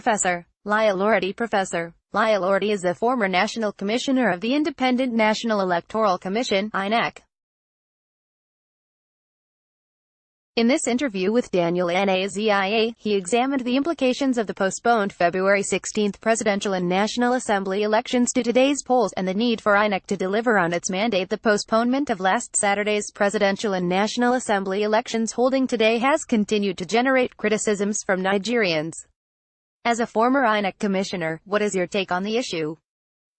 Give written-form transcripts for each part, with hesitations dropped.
Professor Lai Olurode. Professor Lai Olurode is the former National Commissioner of the Independent National Electoral Commission, INEC. In this interview with DANIEL ANAZIA, he examined the implications of the postponed February 16 presidential and National Assembly elections to today's polls, and the need for INEC to deliver on its mandate. The postponement of last Saturday's presidential and National Assembly elections holding today has continued to generate criticisms from Nigerians. As a former INEC commissioner, what is your take on the issue?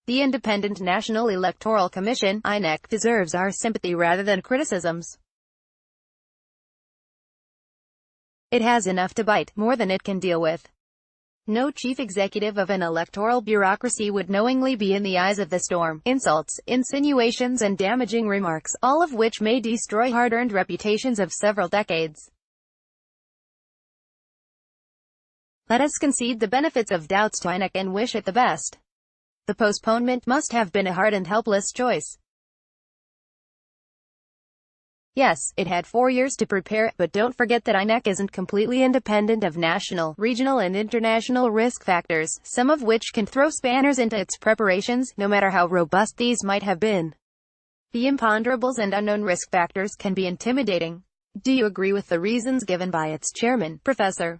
The Independent National Electoral Commission, INEC, deserves our sympathy rather than criticisms. It has enough to bite, more than it can deal with. No chief executive of an electoral bureaucracy would knowingly be in the eyes of the storm. Insults, insinuations and damaging remarks, all of which may destroy hard-earned reputations of several decades. Let us concede the benefits of doubts to INEC and wish it the best. The postponement must have been a hard and helpless choice. Yes, it had 4 years to prepare, but don't forget that INEC isn't completely independent of national, regional and international risk factors, some of which can throw spanners into its preparations, no matter how robust these might have been. The imponderables and unknown risk factors can be intimidating. Do you agree with the reasons given by its chairman, Professor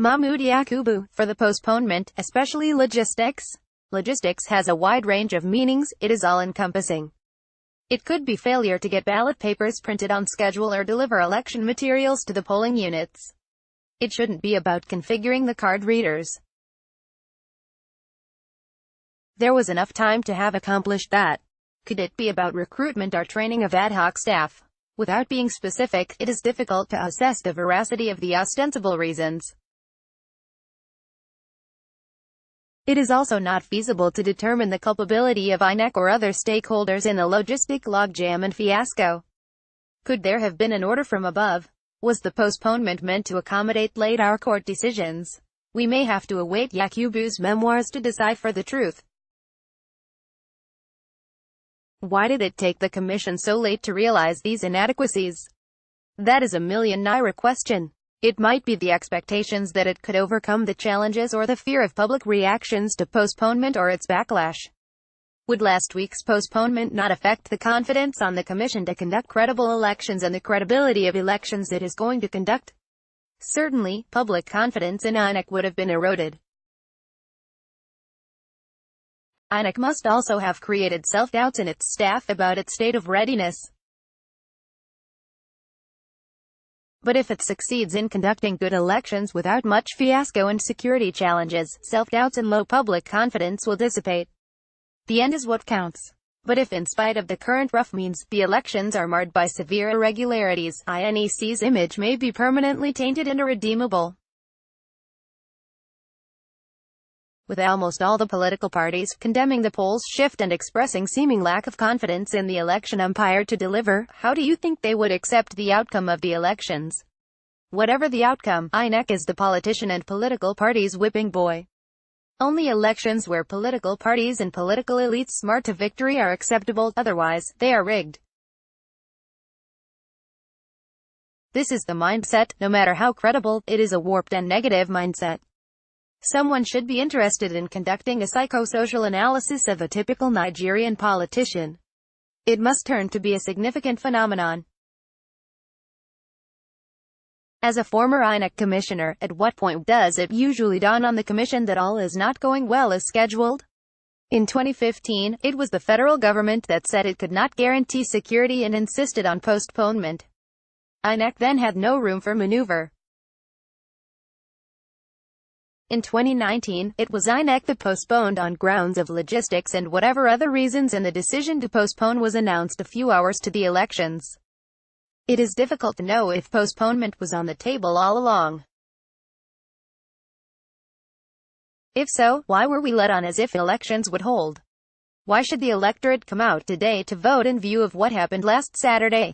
Mahmoud Yakubu, for the postponement, especially logistics? Logistics has a wide range of meanings. It is all-encompassing. It could be failure to get ballot papers printed on schedule or deliver election materials to the polling units. It shouldn't be about configuring the card readers. There was enough time to have accomplished that. Could it be about recruitment or training of ad hoc staff? Without being specific, it is difficult to assess the veracity of the ostensible reasons. It is also not feasible to determine the culpability of INEC or other stakeholders in the logistic logjam and fiasco. Could there have been an order from above? Was the postponement meant to accommodate late-hour court decisions? We may have to await Yakubu's memoirs to decipher the truth. Why did it take the commission so late to realize these inadequacies? That is a million naira question. It might be the expectations that it could overcome the challenges or the fear of public reactions to postponement or its backlash. Would last week's postponement not affect the confidence on the Commission to conduct credible elections and the credibility of elections it is going to conduct? Certainly, public confidence in INEC would have been eroded. INEC must also have created self-doubts in its staff about its state of readiness. But if it succeeds in conducting good elections without much fiasco and security challenges, self-doubts and low public confidence will dissipate. The end is what counts. But if, in spite of the current rough means, the elections are marred by severe irregularities, INEC's image may be permanently tainted and irredeemable. With almost all the political parties condemning the polls shift and expressing seeming lack of confidence in the election umpire to deliver, how do you think they would accept the outcome of the elections? Whatever the outcome, INEC is the politician and political parties' whipping boy. Only elections where political parties and political elites smart to victory are acceptable, otherwise, they are rigged. This is the mindset. No matter how credible, it is a warped and negative mindset. Someone should be interested in conducting a psychosocial analysis of a typical Nigerian politician. It must turn to be a significant phenomenon. As a former INEC commissioner, at what point does it usually dawn on the commission that all is not going well as scheduled? In 2015, it was the federal government that said it could not guarantee security and insisted on postponement. INEC then had no room for maneuver. In 2019, it was INEC that postponed on grounds of logistics and whatever other reasons, and the decision to postpone was announced a few hours to the elections. It is difficult to know if postponement was on the table all along. If so, why were we let on as if elections would hold? Why should the electorate come out today to vote in view of what happened last Saturday?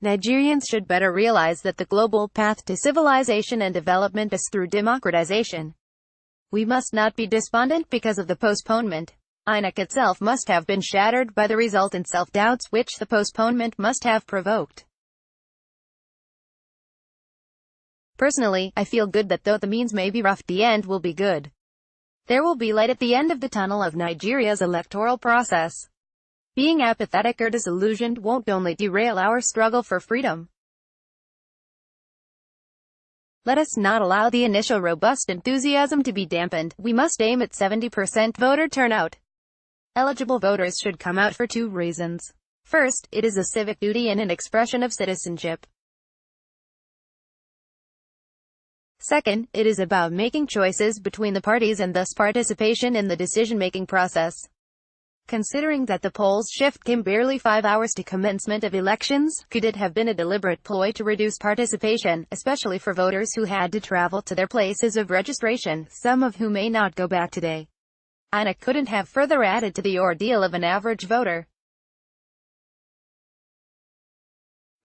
Nigerians should better realize that the global path to civilization and development is through democratization. We must not be despondent because of the postponement. INEC itself must have been shattered by the resultant self-doubts which the postponement must have provoked. Personally, I feel good that though the means may be rough, the end will be good. There will be light at the end of the tunnel of Nigeria's electoral process. Being apathetic or disillusioned won't only derail our struggle for freedom. Let us not allow the initial robust enthusiasm to be dampened. We must aim at 70% voter turnout. Eligible voters should come out for 2 reasons. First, it is a civic duty and an expression of citizenship. Second, it is about making choices between the parties and thus participation in the decision-making process. Considering that the polls shift came barely 5 hours to commencement of elections, could it have been a deliberate ploy to reduce participation, especially for voters who had to travel to their places of registration, some of whom may not go back today? INEC couldn't have further added to the ordeal of an average voter.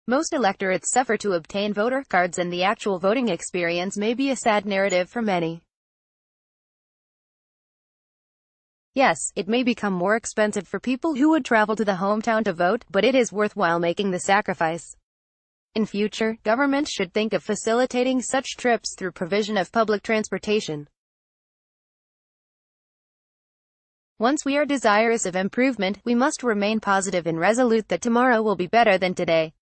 Most electorates suffer to obtain voter cards, and the actual voting experience may be a sad narrative for many. Yes, it may become more expensive for people who would travel to the hometown to vote, but it is worthwhile making the sacrifice. In future, government should think of facilitating such trips through provision of public transportation. Once we are desirous of improvement, we must remain positive and resolute that tomorrow will be better than today.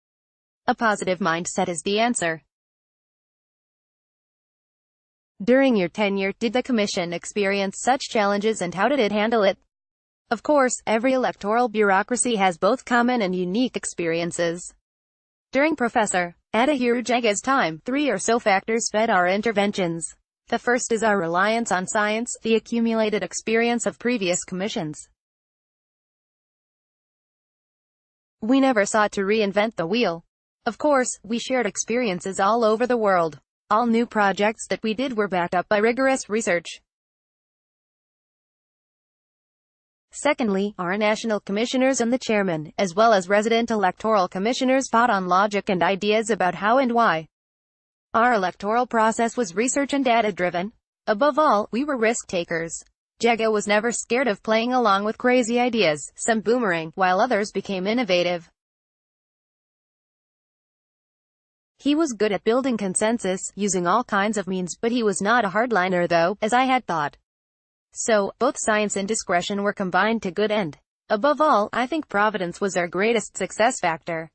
A positive mindset is the answer. During your tenure, did the Commission experience such challenges, and how did it handle it? Of course, every electoral bureaucracy has both common and unique experiences. During Professor Adahiru Jega's time, 3 or so factors fed our interventions. The first is our reliance on science, the accumulated experience of previous commissions. We never sought to reinvent the wheel. Of course, we shared experiences all over the world. All new projects that we did were backed up by rigorous research. Secondly, our national commissioners and the chairman, as well as resident electoral commissioners, fought on logic and ideas about how and why. Our electoral process was research and data-driven. Above all, we were risk-takers. Jega was never scared of playing along with crazy ideas, some boomerang, while others became innovative. He was good at building consensus, using all kinds of means, but he was not a hardliner though, as I had thought. So, both science and discretion were combined to good end. Above all, I think providence was our greatest success factor.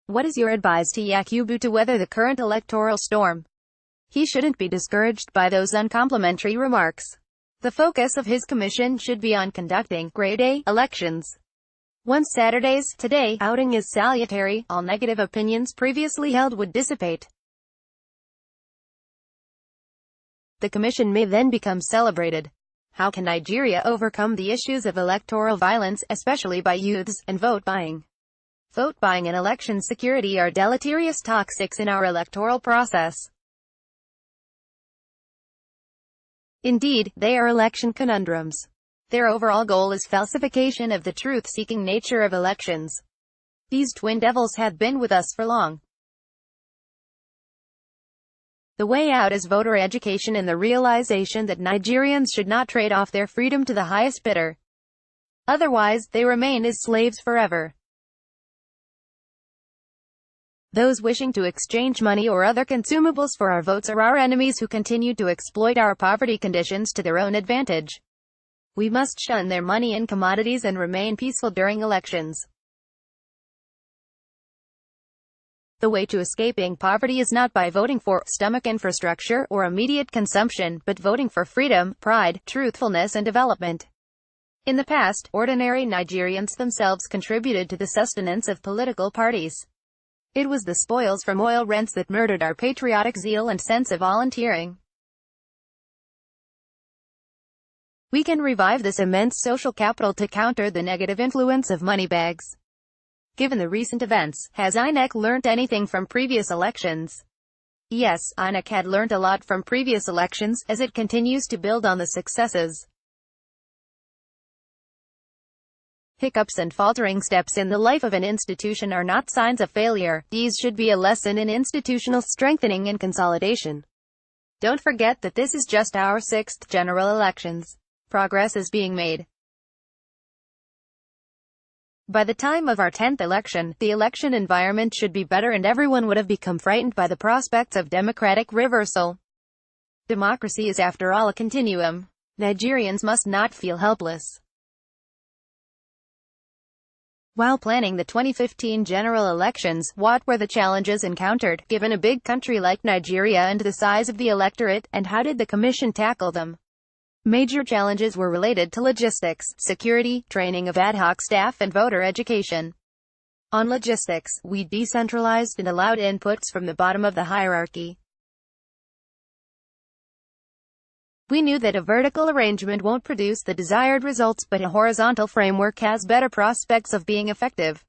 What is your advice to Yakubu to weather the current electoral storm? He shouldn't be discouraged by those uncomplimentary remarks. The focus of his commission should be on conducting grade A elections. Once Saturday's Today outing is salutary, all negative opinions previously held would dissipate. The commission may then become celebrated. How can Nigeria overcome the issues of electoral violence, especially by youths, and vote buying? Vote buying and election security are deleterious toxics in our electoral process. Indeed, they are election conundrums. Their overall goal is falsification of the truth-seeking nature of elections. These twin devils have been with us for long. The way out is voter education and the realization that Nigerians should not trade off their freedom to the highest bidder. Otherwise, they remain as slaves forever. Those wishing to exchange money or other consumables for our votes are our enemies who continue to exploit our poverty conditions to their own advantage. We must shun their money and commodities and remain peaceful during elections. The way to escaping poverty is not by voting for stomach infrastructure or immediate consumption, but voting for freedom, pride, truthfulness and development. In the past, ordinary Nigerians themselves contributed to the sustenance of political parties. It was the spoils from oil rents that murdered our patriotic zeal and sense of volunteering. We can revive this immense social capital to counter the negative influence of money bags. Given the recent events, has INEC learnt anything from previous elections? Yes, INEC had learnt a lot from previous elections, as it continues to build on the successes. Hiccups and faltering steps in the life of an institution are not signs of failure. These should be a lesson in institutional strengthening and consolidation. Don't forget that this is just our 6th general elections. Progress is being made. By the time of our 10th election, the election environment should be better and everyone would have become frightened by the prospects of democratic reversal. Democracy is after all a continuum. Nigerians must not feel helpless. While planning the 2015 general elections, what were the challenges encountered, given a big country like Nigeria and the size of the electorate, and how did the Commission tackle them? Major challenges were related to logistics, security, training of ad hoc staff and voter education. On logistics, we decentralized and allowed inputs from the bottom of the hierarchy. We knew that a vertical arrangement won't produce the desired results, but a horizontal framework has better prospects of being effective.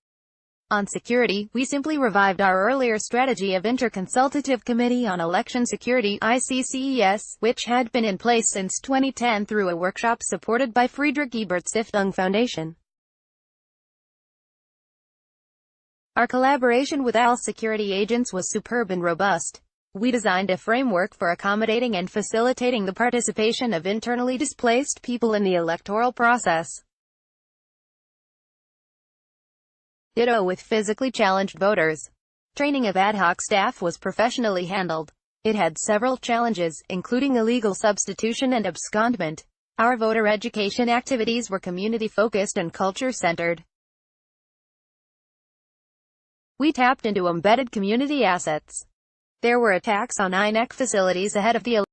On security, we simply revived our earlier strategy of Interconsultative Committee on Election Security (ICCES), which had been in place since 2010 through a workshop supported by Friedrich Ebert Stiftung Foundation. Our collaboration with all security agents was superb and robust. We designed a framework for accommodating and facilitating the participation of internally displaced people in the electoral process. Ditto with physically challenged voters. Training of ad hoc staff was professionally handled. It had several challenges, including illegal substitution and abscondment. Our voter education activities were community-focused and culture-centered. We tapped into embedded community assets. There were attacks on INEC facilities ahead of the